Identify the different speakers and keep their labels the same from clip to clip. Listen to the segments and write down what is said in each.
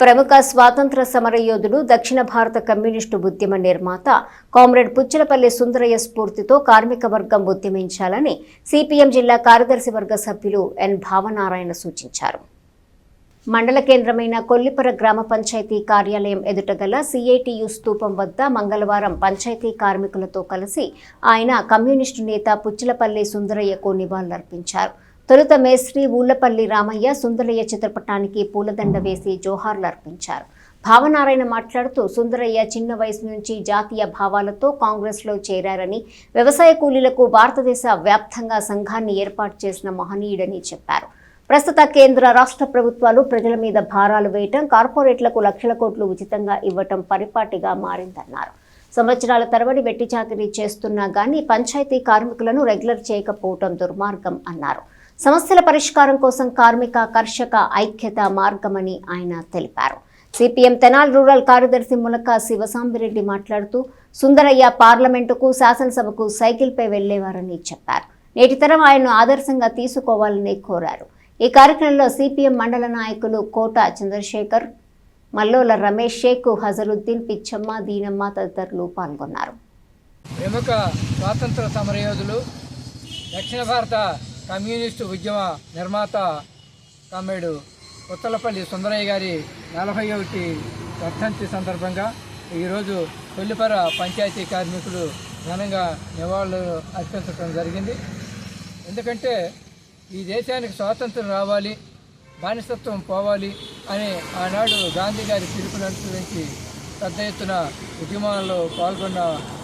Speaker 1: ప్రముఖ స్వాతంత్ర సమరయోధుడు దక్షిణ భారత కమ్యూనిస్టు ఉద్యమ నిర్మాత కామ్రేడ్ పుచ్చలపల్లి సుందరయ్య స్ఫూర్తితో కార్మిక వర్గం ఉద్యమించాలని సిపిఎం జిల్లా కార్యదర్శి వర్గ సభ్యులు ఎన్ భావనారాయణ సూచించారు. మండల కేంద్రమైన కొల్లిపర గ్రామ పంచాయతీ కార్యాలయం ఎదుట గల సిఐటియు స్తూపం వద్ద మంగళవారం పంచాయతీ కార్మికులతో కలిసి ఆయన కమ్యూనిస్టు నేత పుచ్చలపల్లి సుందరయ్యకు నివాళులర్పించారు. తొలుత మేస్త్రి ఊళ్లపల్లి రామయ్య సుందరయ్య చిత్రపటానికి పూలదండ వేసి జోహార్లు అర్పించారు. భావనారాయణ మాట్లాడుతూ సుందరయ్య చిన్న వయసు నుంచి జాతీయ భావాలతో కాంగ్రెస్లో చేరారని, వ్యవసాయ కూలీలకు భారతదేశ వ్యాప్తంగా సంఘాన్ని ఏర్పాటు చేసిన మహనీయుడని చెప్పారు. ప్రస్తుత కేంద్ర రాష్ట్ర ప్రభుత్వాలు ప్రజల మీద భారాలు వేయటం, కార్పొరేట్లకు లక్షల కోట్లు ఉచితంగా ఇవ్వటం పరిపాటిగా మారిందన్నారు. సంవత్సరాల తరబడి వెట్టి చాకిరీ చేస్తున్నా గానీ పంచాయతీ కార్మికులను రెగ్యులర్ చేయకపోవటం దుర్మార్గం అన్నారు. సమస్యల పరిష్కారం కోసం కార్మిక కర్షక ఐక్యత మార్గమని ఆయన తెలిపారు. సిపిఎం తెనాలి రూరల్ కార్యదర్శి ములక శివసాంబిరెడ్డి మాట్లాడుతూ సుందరయ్య పార్లమెంటుకు, శాసనసభకు సైకిల్పై వెళ్లేవారని చెప్పారు. నేటి తరం ఆయన్ను ఆదర్శంగా తీసుకోవాలని కోరారు. ఈ కార్యక్రమంలో సిపిఎం మండల నాయకులు కోట చంద్రశేఖర్, మల్లోల రమేష్, షేక్ హజరుద్దీన్, పిచ్చమ్మ, దీనమ్మ తదితరులు పాల్గొన్నారు.
Speaker 2: ప్రముఖ స్వాతంత్ర సమరయోధులు, దక్షిణ భారత కమ్యూనిస్టు ఉద్యమ నిర్మాత కామ్రేడ్ పుచ్చలపల్లి సుందరయ్య గారి 41వ వర్ధంతి సందర్భంగా ఈరోజు కొల్లిపర పంచాయతీ కార్మికులు ఘనంగా నివాళులు అర్పించడం జరిగింది. ఎందుకంటే ఈ దేశానికి స్వాతంత్రం రావాలి, బానిసత్వం పోవాలి అని ఆనాడు గాంధీ గారి పిలుపుననుసరించి పెద్ద ఎత్తున ఉద్యమాల్లో పాల్గొన్న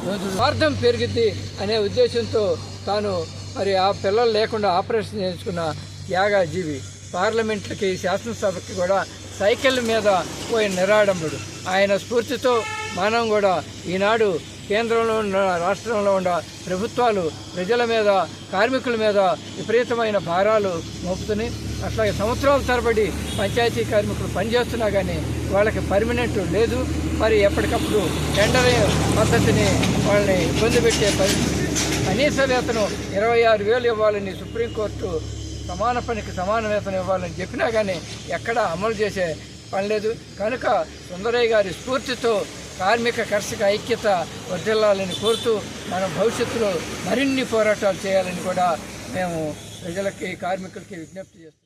Speaker 2: యోధుడు స్వార్థం పెరిగిద్ది అనే ఉద్దేశంతో తాను మరి ఆ పిల్లలు లేకుండా ఆపరేషన్ చేయించుకున్న త్యాగజీవి. పార్లమెంట్లకి, శాసనసభకి కూడా సైకిల్ మీద పోయిన నిరాడంబుడు. ఆయన స్ఫూర్తితో మనం కూడా ఈనాడు కేంద్రంలో ఉన్న, రాష్ట్రంలో ఉన్న ప్రభుత్వాలు ప్రజల మీద, కార్మికుల మీద విపరీతమైన భారాలు మోపుతున్నాయి. అట్లాగే సంవత్సరాల తరబడి పంచాయతీ కార్మికులు పనిచేస్తున్నా కానీ వాళ్ళకి పర్మనెంట్ లేదు. మరి ఎప్పటికప్పుడు టెండర్ పద్ధతిని వాళ్ళని ఇబ్బంది పెట్టే పరిస్థితి. కనీస వేతనం 26,000 ఇవ్వాలని సుప్రీంకోర్టు సమాన పనికి సమాన వేతనం ఇవ్వాలని చెప్పినా కానీ ఎక్కడా అమలు చేసే పని లేదు. కనుక సుందరయ్య గారి స్ఫూర్తితో కార్మిక కర్షక ఐక్యత వర్ధిల్లాలని కోరుతూ మనం భవిష్యత్తులో మరిన్ని పోరాటాలు చేయాలని కూడా మేము ప్రజలకి, కార్మికులకి విజ్ఞప్తి చేస్తున్నాం.